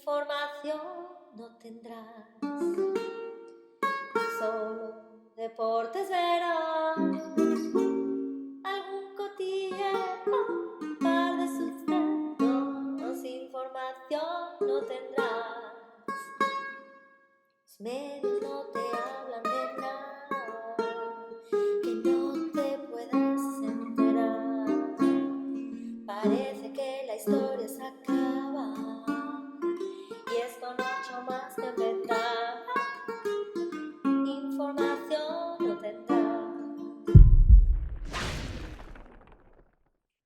Información no tendrás, solo deportes verás, algún cotilleo, un par de sustratos, información no tendrás. Los medios no te hablan de nada que no te puedas enterar. Parece que la historia se acaba y es con 8 más que empezar. Información no tendrás.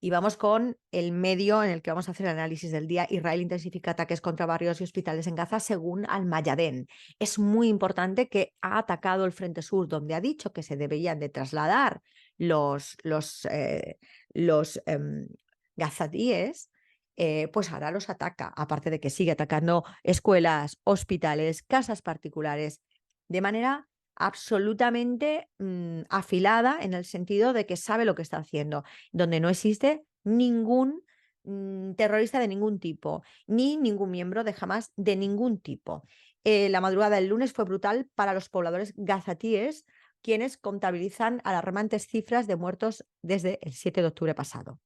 Y vamos con el medio en el que vamos a hacer el análisis del día. Israel intensifica ataques contra barrios y hospitales en Gaza según Al-Mayadeen. Es muy importante que ha atacado el Frente Sur, donde ha dicho que se deberían de trasladar los gazatíes, pues ahora los ataca. Aparte de que sigue atacando escuelas, hospitales, casas particulares, de manera absolutamente afilada, en el sentido de que sabe lo que está haciendo, donde no existe ningún terrorista de ningún tipo, ni ningún miembro de Hamás de ningún tipo. La madrugada del lunes fue brutal para los pobladores gazatíes, quienes contabilizan alarmantes cifras de muertos desde el 7 de octubre pasado.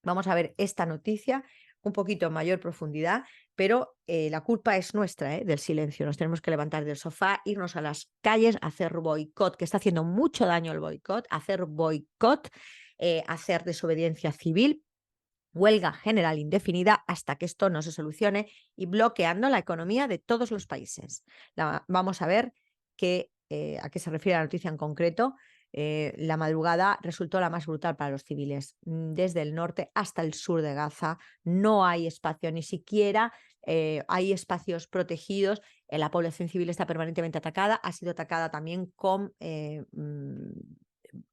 Vamos a ver esta noticia un poquito en mayor profundidad, pero la culpa es nuestra, del silencio. Nos tenemos que levantar del sofá, irnos a las calles, hacer boicot, que está haciendo mucho daño el boicot, hacer boicot, hacer desobediencia civil, huelga general indefinida hasta que esto no se solucione y bloqueando la economía de todos los países. Vamos a ver a qué se refiere la noticia en concreto. La madrugada resultó la más brutal para los civiles. Desde el norte hasta el sur de Gaza no hay espacio, ni siquiera hay espacios protegidos. La población civil está permanentemente atacada, ha sido atacada también con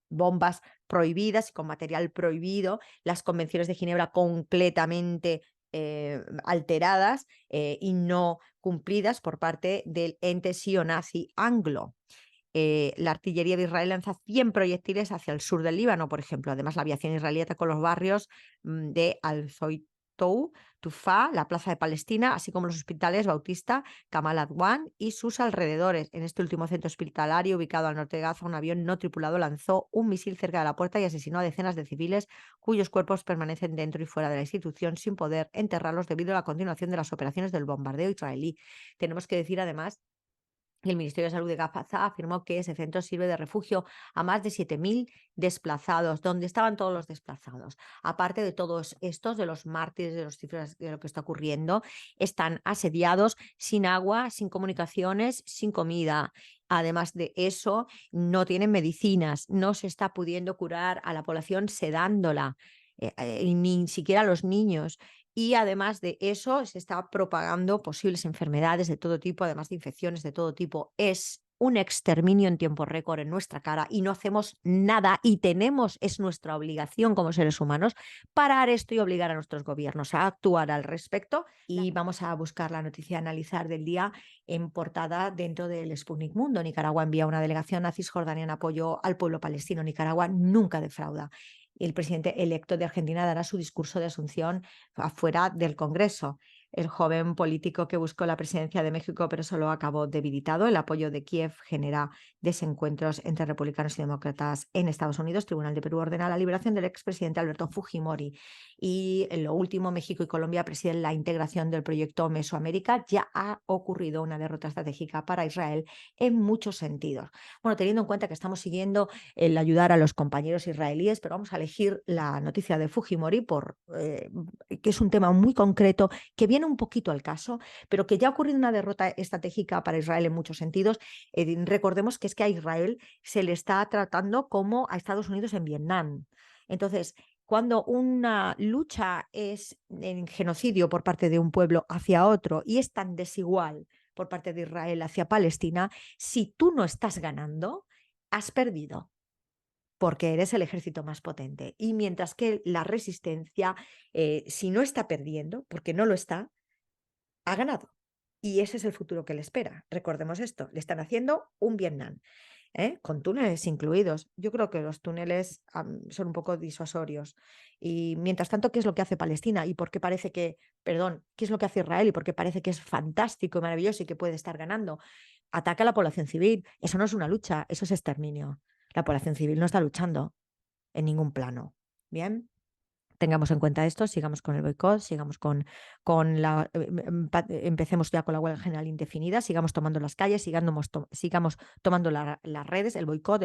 bombas prohibidas y con material prohibido, las convenciones de Ginebra completamente alteradas y no cumplidas por parte del ente sionazí anglo. La artillería de Israel lanza 100 proyectiles hacia el sur del Líbano, por ejemplo. Además, la aviación israelí atacó los barrios de Al-Zoitou, Tufá, la plaza de Palestina, así como los hospitales Bautista, Kamal Adwan y sus alrededores. En este último centro hospitalario, ubicado al norte de Gaza, un avión no tripulado lanzó un misil cerca de la puerta y asesinó a decenas de civiles cuyos cuerpos permanecen dentro y fuera de la institución sin poder enterrarlos debido a la continuación de las operaciones del bombardeo israelí. Tenemos que decir, además, el Ministerio de Salud de Gaza afirmó que ese centro sirve de refugio a más de 7.000 desplazados, donde estaban todos los desplazados. Aparte de todos estos, de los mártires, de los cifras de lo que está ocurriendo, están asediados, sin agua, sin comunicaciones, sin comida. Además de eso, no tienen medicinas, no se está pudiendo curar a la población sedándola, ni siquiera a los niños. Y además de eso, se está propagando posibles enfermedades de todo tipo, además de infecciones de todo tipo. Es un exterminio en tiempo récord en nuestra cara y no hacemos nada y es nuestra obligación como seres humanos, parar esto y obligar a nuestros gobiernos a actuar al respecto. Y vamos a buscar la noticia a analizar del día en portada dentro del Sputnik Mundo. Nicaragua envía una delegación a Cisjordania en apoyo al pueblo palestino. Nicaragua nunca defrauda. El presidente electo de Argentina dará su discurso de asunción afuera del Congreso. El joven político que buscó la presidencia de México, pero solo acabó debilitado. El apoyo de Kiev genera desencuentros entre republicanos y demócratas en Estados Unidos. Tribunal de Perú ordena la liberación del expresidente Alberto Fujimori. Y en lo último, México y Colombia presiden la integración del proyecto Mesoamérica. Ya ha ocurrido una derrota estratégica para Israel en muchos sentidos. Bueno, teniendo en cuenta que estamos siguiendo el ayudar a los compañeros israelíes, pero vamos a elegir la noticia de Fujimori que es un tema muy concreto, que viene un poquito al caso, pero que ya ha ocurrido una derrota estratégica para Israel en muchos sentidos. Recordemos que es que a Israel se le está tratando como a Estados Unidos en Vietnam. Entonces, cuando una lucha es en genocidio por parte de un pueblo hacia otro y es tan desigual por parte de Israel hacia Palestina, si tú no estás ganando, has perdido, porque eres el ejército más potente. Y mientras que la resistencia, si no está perdiendo, porque no lo está, ha ganado. Y ese es el futuro que le espera. Recordemos esto, le están haciendo un Vietnam. Con túneles incluidos. Yo creo que los túneles son un poco disuasorios. Y mientras tanto, ¿qué es lo que hace Palestina? ¿Y por qué parece que, perdón, qué es lo que hace Israel y por qué parece que es fantástico y maravilloso y que puede estar ganando? Ataca a la población civil. Eso no es una lucha, eso es exterminio. La población civil no está luchando en ningún plano. Bien, tengamos en cuenta esto, sigamos con el boicot, sigamos con empecemos ya con la huelga general indefinida, sigamos tomando las calles, sigamos tomando las redes, el boicot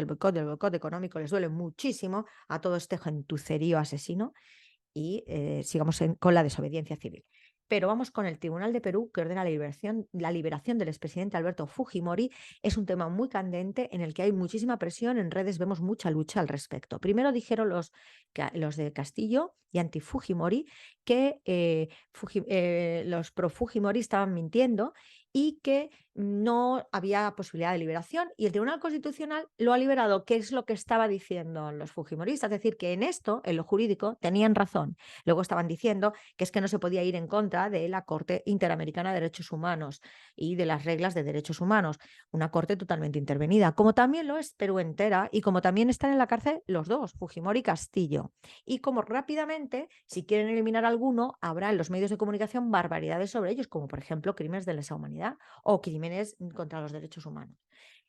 económico les duele muchísimo a todo este gentucerío asesino y sigamos con la desobediencia civil. Pero vamos con el Tribunal de Perú, que ordena la liberación del expresidente Alberto Fujimori. Es un tema muy candente en el que hay muchísima presión. En redes vemos mucha lucha al respecto. Primero dijeron los de Castillo y anti-Fujimori que los pro-Fujimori estaban mintiendo y que no había posibilidad de liberación. Y el Tribunal Constitucional lo ha liberado, que es lo que estaba diciendo los fujimoristas. Es decir, que en esto, en lo jurídico, tenían razón. Luego estaban diciendo que es que no se podía ir en contra de la Corte Interamericana de Derechos Humanos y de las reglas de derechos humanos. Una corte totalmente intervenida, como también lo es Perú entera y como también están en la cárcel los dos, Fujimori y Castillo. Y como rápidamente, si quieren eliminar alguno, habrá en los medios de comunicación barbaridades sobre ellos, como por ejemplo crímenes de lesa humanidad o crímenes contra los derechos humanos.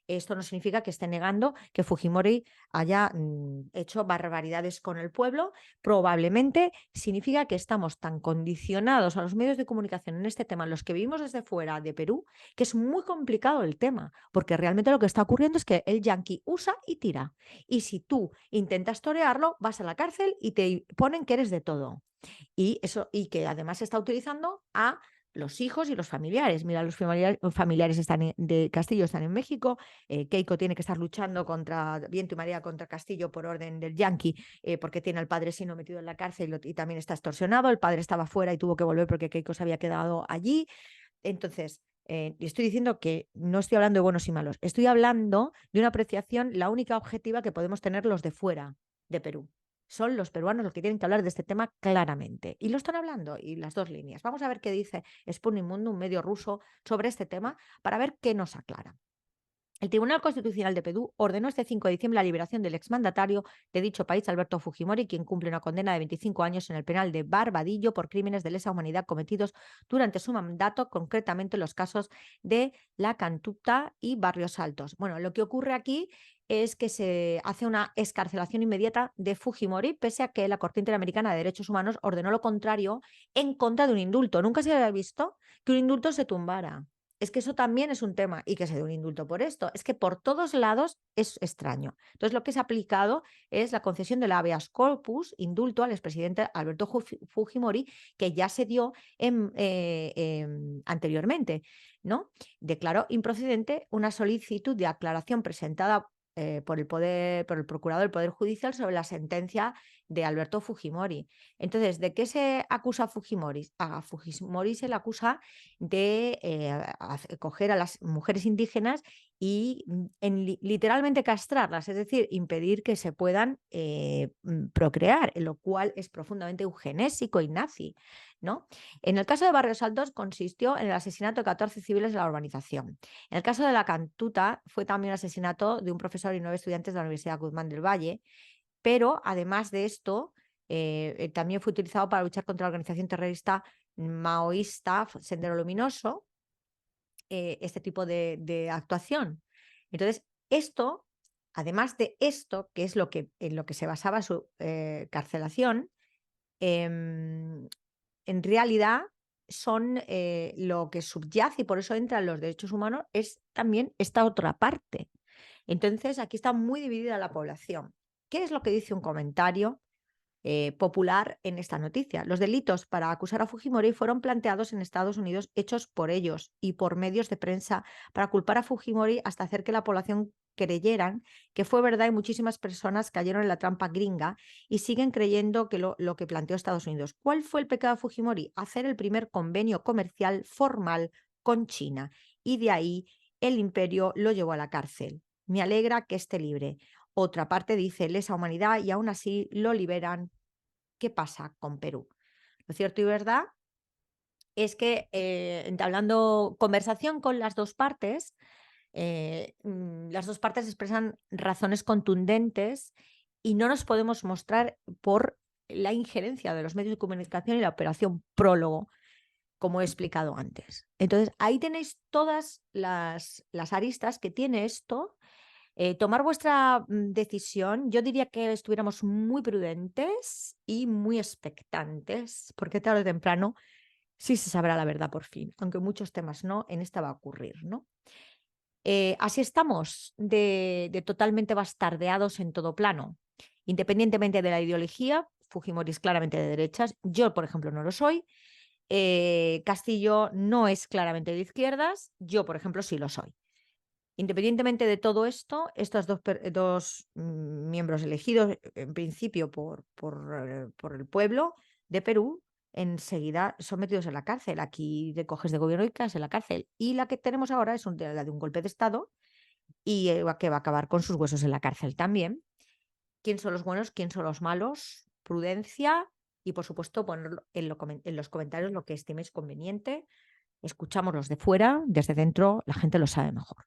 Esto no significa que esté negando que Fujimori haya hecho barbaridades con el pueblo. Probablemente significa que estamos tan condicionados a los medios de comunicación en este tema, los que vivimos desde fuera de Perú, que es muy complicado el tema, porque realmente lo que está ocurriendo es que el yanqui usa y tira. Y si tú intentas torearlo, vas a la cárcel y te ponen que eres de todo. Y que además se está utilizando a los hijos y los familiares. Mira, los familiares de Castillo están en México. Keiko tiene que estar luchando contra Viento y María contra Castillo por orden del yanqui, porque tiene al padre sino metido en la cárcel y también está extorsionado. El padre estaba fuera y tuvo que volver porque Keiko se había quedado allí. Entonces, estoy diciendo que no estoy hablando de buenos y malos, estoy hablando de una apreciación, la única objetiva que podemos tener los de fuera de Perú. Son los peruanos los que tienen que hablar de este tema claramente. Y lo están hablando, y las dos líneas. Vamos a ver qué dice Sputnik Mundo, un medio ruso, sobre este tema, para ver qué nos aclara. El Tribunal Constitucional de Perú ordenó este 5 de diciembre la liberación del exmandatario de dicho país, Alberto Fujimori, quien cumple una condena de 25 años en el penal de Barbadillo por crímenes de lesa humanidad cometidos durante su mandato, concretamente los casos de La Cantuta y Barrios Altos. Bueno, lo que ocurre aquí es que se hace una excarcelación inmediata de Fujimori, pese a que la Corte Interamericana de Derechos Humanos ordenó lo contrario en contra de un indulto. Nunca se había visto que un indulto se tumbara. Es que eso también es un tema y que se dé un indulto por esto. Es que por todos lados es extraño. Entonces, lo que se ha aplicado es la concesión del habeas corpus, indulto al expresidente Alberto Fujimori, que ya se dio anteriormente, ¿no? Declaró improcedente una solicitud de aclaración presentada por el procurador del Poder Judicial sobre la sentencia de Alberto Fujimori. Entonces, ¿de qué se acusa a Fujimori? A Fujimori se le acusa de coger a las mujeres indígenas y literalmente castrarlas, es decir, impedir que se puedan procrear, lo cual es profundamente eugenésico y nazi, ¿no? En el caso de Barrios Altos consistió en el asesinato de 14 civiles de la urbanización. En el caso de La Cantuta fue también el asesinato de un profesor y 9 estudiantes de la Universidad Guzmán del Valle, pero además de esto, también fue utilizado para luchar contra la organización terrorista maoísta Sendero Luminoso, este tipo de actuación. Entonces, esto, además de esto, que es en lo que se basaba su carcelación, em, en realidad son lo que subyace y por eso entran los derechos humanos, es también esta otra parte. Entonces, aquí está muy dividida la población. ¿Qué es lo que dice un comentario popular en esta noticia? Los delitos para acusar a Fujimori fueron planteados en Estados Unidos, hechos por ellos y por medios de prensa para culpar a Fujimori hasta hacer que la población creyeran que fue verdad y muchísimas personas cayeron en la trampa gringa y siguen creyendo que lo que planteó Estados Unidos. ¿Cuál fue el pecado de Fujimori? Hacer el primer convenio comercial formal con China y de ahí el imperio lo llevó a la cárcel. Me alegra que esté libre. Otra parte dice lesa humanidad y aún así lo liberan. ¿Qué pasa con Perú? Lo cierto y verdad es que entablando conversación con las dos partes, Las dos partes expresan razones contundentes y no nos podemos mostrar por la injerencia de los medios de comunicación y la operación prólogo, como he explicado antes. Entonces, ahí tenéis todas las aristas que tiene esto. Tomar vuestra decisión, yo diría que estuviéramos muy prudentes y muy expectantes, porque tarde o temprano sí se sabrá la verdad por fin, aunque muchos temas no, en esta va a ocurrir, ¿no? Así estamos de totalmente bastardeados en todo plano, independientemente de la ideología. Fujimori es claramente de derechas, yo, por ejemplo, no lo soy. Castillo no es claramente de izquierdas, yo, por ejemplo, sí lo soy. Independientemente de todo esto, estos dos miembros elegidos en principio por el pueblo de Perú, enseguida son metidos en la cárcel. Aquí te coges de gobierno y caes en la cárcel. Y la que tenemos ahora es la de un golpe de Estado y que va a acabar con sus huesos en la cárcel también. ¿Quién son los buenos? ¿Quién son los malos? Prudencia y, por supuesto, poner en los comentarios lo que estiméis conveniente. Escuchamos los de fuera, desde dentro la gente lo sabe mejor.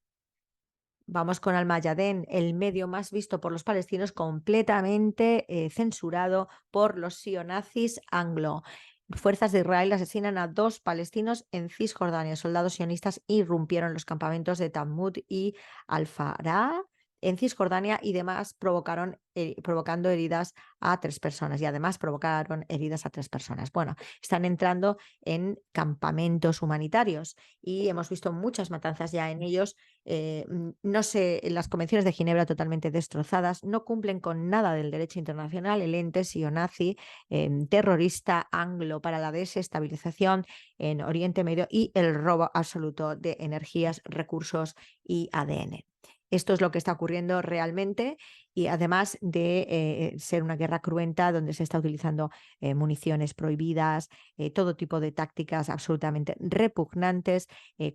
Vamos con Al-Mayadén, el medio más visto por los palestinos, completamente censurado por los sionazis anglo. Fuerzas de Israel asesinan a 2 palestinos en Cisjordania. Soldados sionistas irrumpieron los campamentos de Talmud y Al-Farah en Cisjordania y demás provocando heridas a 3 personas. Y además provocaron heridas a 3 personas. Bueno, están entrando en campamentos humanitarios y hemos visto muchas matanzas ya en ellos. No sé, las convenciones de Ginebra totalmente destrozadas, no cumplen con nada del derecho internacional, el ente sionazi, terrorista anglo para la desestabilización en Oriente Medio y el robo absoluto de energías, recursos y ADN. Esto es lo que está ocurriendo realmente y además de ser una guerra cruenta donde se está utilizando municiones prohibidas, todo tipo de tácticas absolutamente repugnantes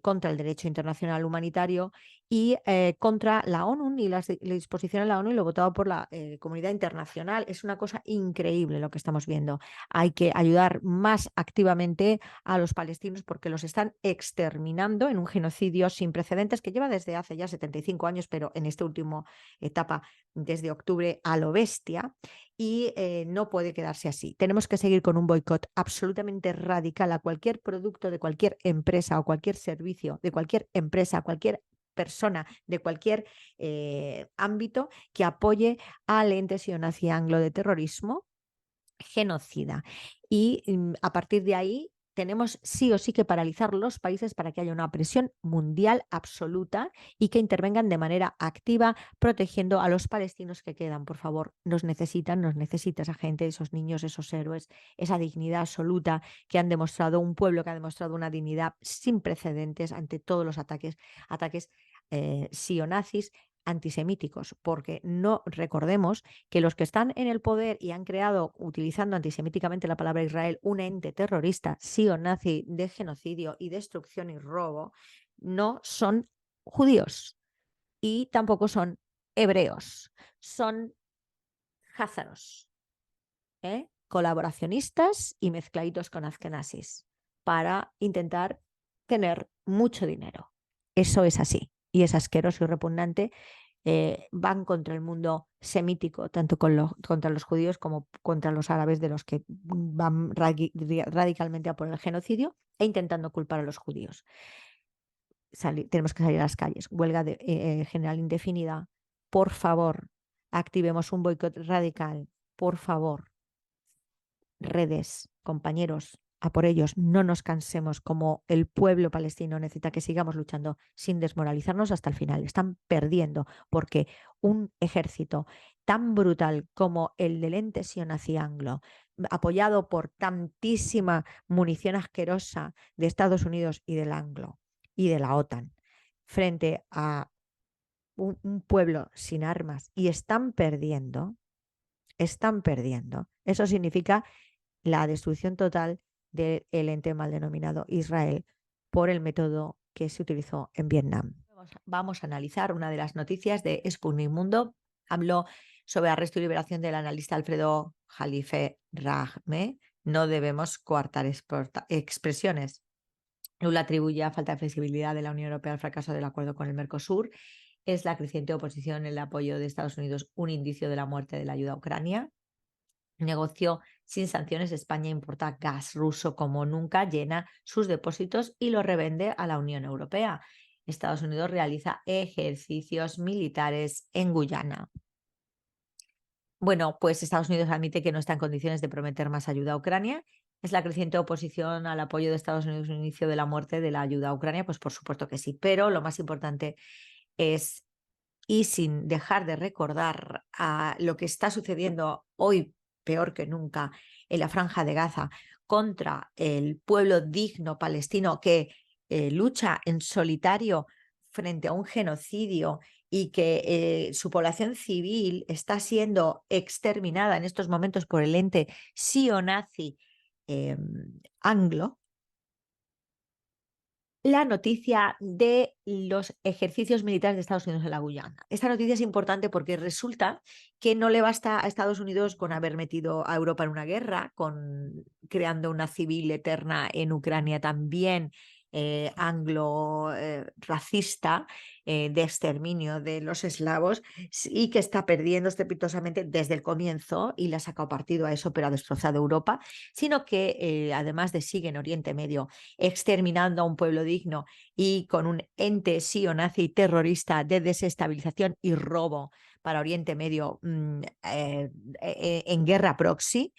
contra el derecho internacional humanitario y contra la ONU y la disposición de la ONU y lo votado por la comunidad internacional. Es una cosa increíble lo que estamos viendo. Hay que ayudar más activamente a los palestinos porque los están exterminando en un genocidio sin precedentes que lleva desde hace ya 75 años, pero en esta última etapa desde octubre a lo bestia y no puede quedarse así. Tenemos que seguir con un boicot absolutamente radical a cualquier producto de cualquier empresa o cualquier servicio de cualquier empresa, cualquier persona de cualquier ámbito que apoye al ente sionazi anglo de terrorismo genocida. Y a partir de ahí tenemos sí o sí que paralizar los países para que haya una presión mundial absoluta y que intervengan de manera activa protegiendo a los palestinos que quedan. Por favor, nos necesita esa gente, esos niños, esos héroes, esa dignidad absoluta que han demostrado, un pueblo que ha demostrado una dignidad sin precedentes ante todos los ataques sionazis antisemíticos, porque no recordemos que los que están en el poder y han creado, utilizando antisemíticamente la palabra Israel, un ente terrorista, sionazí de genocidio y destrucción y robo, no son judíos y tampoco son hebreos, son házaros, colaboracionistas y mezcladitos con azkenazis para intentar tener mucho dinero. Eso es así y es asqueroso y repugnante. Van contra el mundo semítico, tanto contra los judíos como contra los árabes, de los que van radicalmente a por el genocidio e intentando culpar a los judíos. Tenemos que salir a las calles. Huelga general indefinida. Por favor, activemos un boicot radical. Por favor, redes, compañeros, a por ellos, no nos cansemos, como el pueblo palestino necesita que sigamos luchando sin desmoralizarnos hasta el final. Están perdiendo porque un ejército tan brutal como el del ente sionazi anglo, apoyado por tantísima munición asquerosa de Estados Unidos y del anglo y de la OTAN, frente a un pueblo sin armas y están perdiendo. Eso significa la destrucción total del ente mal denominado Israel por el método que se utilizó en Vietnam. Vamos a analizar una de las noticias de Sputnik Mundo. Habló sobre arresto y liberación del analista Alfredo Jalife Rahme. No debemos coartar expresiones. Lula atribuye a falta de flexibilidad de la Unión Europea al fracaso del acuerdo con el Mercosur. ¿Es la creciente oposición en el apoyo de Estados Unidos un indicio de la muerte de la ayuda a Ucrania? Negocio sin sanciones, España importa gas ruso como nunca, llena sus depósitos y lo revende a la Unión Europea. Estados Unidos realiza ejercicios militares en Guyana. Bueno, pues Estados Unidos admite que no está en condiciones de prometer más ayuda a Ucrania. ¿Es la creciente oposición al apoyo de Estados Unidos un inicio de la muerte de la ayuda a Ucrania? Pues por supuesto que sí, pero lo más importante es, y sin dejar de recordar a lo que está sucediendo hoy, peor que nunca, en la Franja de Gaza, contra el pueblo digno palestino que lucha en solitario frente a un genocidio y que su población civil está siendo exterminada en estos momentos por el ente sionazi anglo. La noticia de los ejercicios militares de Estados Unidos en la Guyana. Esta noticia es importante porque resulta que no le basta a Estados Unidos con haber metido a Europa en una guerra, con creando una civil eterna en Ucrania también anglo-racista de exterminio de los eslavos y que está perdiendo estrepitosamente desde el comienzo y le ha sacado partido a eso, pero ha destrozado Europa, sino que además de sigue en Oriente Medio exterminando a un pueblo digno y con un ente nazi terrorista de desestabilización y robo para Oriente Medio en guerra proxy,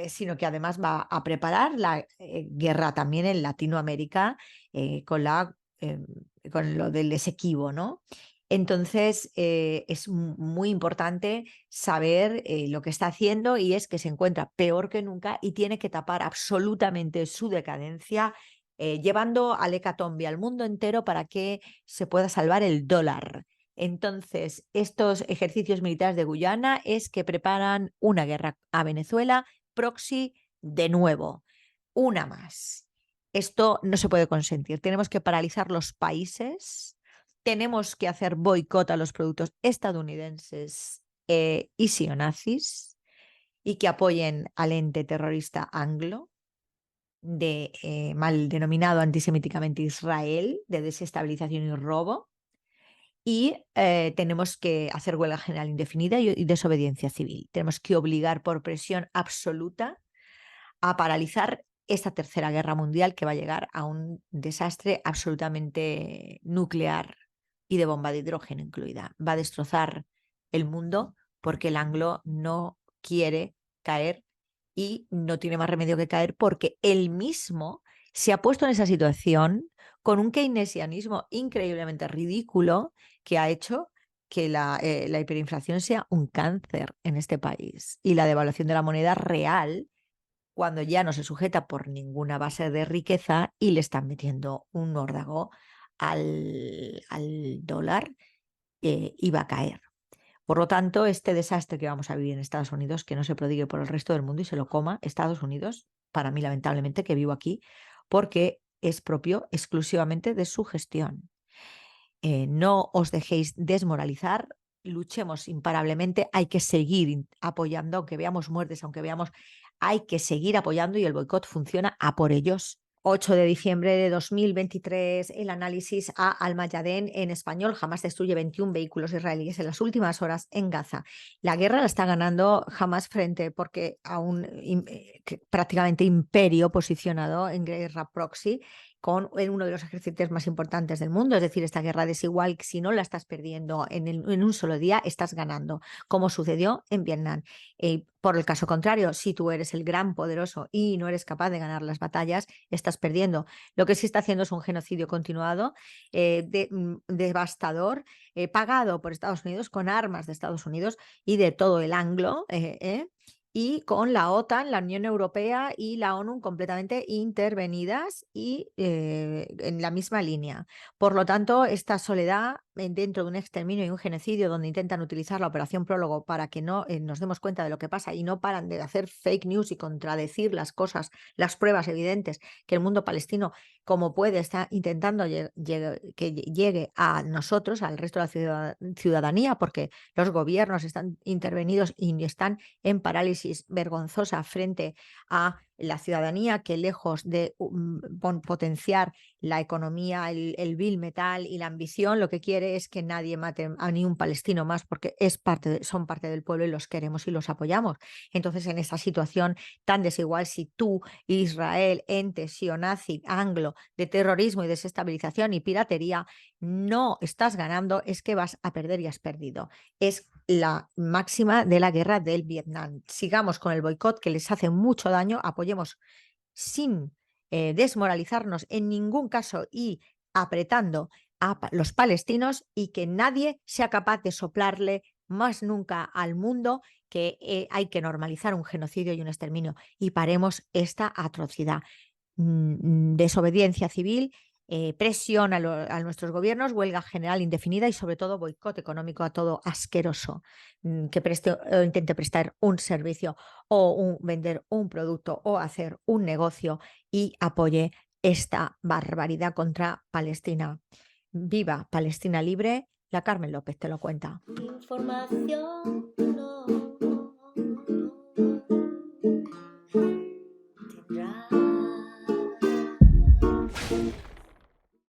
sino que además va a preparar la guerra también en Latinoamérica con con lo del Esequibo, ¿no? Entonces, es muy importante saber lo que está haciendo y es que se encuentra peor que nunca y tiene que tapar absolutamente su decadencia, llevando al hecatombe al mundo entero para que se pueda salvar el dólar. Entonces, estos ejercicios militares de Guyana es que preparan una guerra a Venezuela proxy de nuevo, una más. Esto no se puede consentir. Tenemos que paralizar los países, tenemos que hacer boicot a los productos estadounidenses y sionazis y que apoyen al ente terrorista anglo mal denominado antisemíticamente Israel, de desestabilización y robo. Y tenemos que hacer huelga general indefinida y desobediencia civil. Tenemos que obligar por presión absoluta a paralizar esta tercera guerra mundial que va a llegar a un desastre absolutamente nuclear y de bomba de hidrógeno incluida. Va a destrozar el mundo porque el anglo no quiere caer y no tiene más remedio que caer porque él mismo se ha puesto en esa situación con un keynesianismo increíblemente ridículo que ha hecho que la hiperinflación sea un cáncer en este país y la devaluación de la moneda real cuando ya no se sujeta por ninguna base de riqueza y le están metiendo un órdago al dólar y va a caer. Por lo tanto, este desastre que vamos a vivir en Estados Unidos, que no se prodigue por el resto del mundo y se lo coma Estados Unidos, para mí lamentablemente que vivo aquí, porque es propio exclusivamente de su gestión. No os dejéis desmoralizar, luchemos imparablemente, hay que seguir apoyando, aunque veamos muertes, aunque veamos, hay que seguir apoyando y el boicot funciona a por ellos. 8 de diciembre de 2023, el análisis a Al-Mayadeen en español. Hamas destruye 21 vehículos israelíes en las últimas horas en Gaza. La guerra la está ganando Hamas frente porque a un prácticamente imperio posicionado en guerra proxy con uno de los ejércitos más importantes del mundo. Es decir, esta guerra desigual, si no la estás perdiendo en un solo día, estás ganando, como sucedió en Vietnam. Por el caso contrario, si tú eres el gran poderoso y no eres capaz de ganar las batallas, estás perdiendo. Lo que sí está haciendo es un genocidio continuado, devastador, pagado por Estados Unidos, con armas de Estados Unidos y de todo el anglo, y con la OTAN, la Unión Europea y la ONU completamente intervenidas y en la misma línea. Por lo tanto, esta soledad dentro de un exterminio y un genocidio donde intentan utilizar la operación Prólogo para que no nos demos cuenta de lo que pasa y no paran de hacer fake news y contradecir las cosas, las pruebas evidentes que el mundo palestino, como puede, está intentando que llegue a nosotros, al resto de la ciudadanía, porque los gobiernos están intervenidos y están en parálisis vergonzosa frente a la ciudadanía que lejos de potenciar la economía, el bill metal y la ambición, lo que quiere es que nadie mate a ni un palestino más porque son parte del pueblo y los queremos y los apoyamos. Entonces, en esa situación tan desigual, si tú, Israel, ente sionazi, anglo, de terrorismo y desestabilización y piratería, no estás ganando, es que vas a perder y has perdido. Es la máxima de la guerra del Vietnam. Sigamos con el boicot que les hace mucho daño, apoyemos sin desmoralizarnos en ningún caso y apretando a los palestinos y que nadie sea capaz de soplarle más nunca al mundo que hay que normalizar un genocidio y un exterminio y paremos esta atrocidad. Desobediencia civil, presión a nuestros gobiernos, huelga general indefinida y sobre todo boicot económico a todo asqueroso que preste o intente prestar un servicio o vender un producto o hacer un negocio y apoye esta barbaridad contra Palestina. Viva Palestina libre. La Carmen López te lo cuenta. Información no tendrá.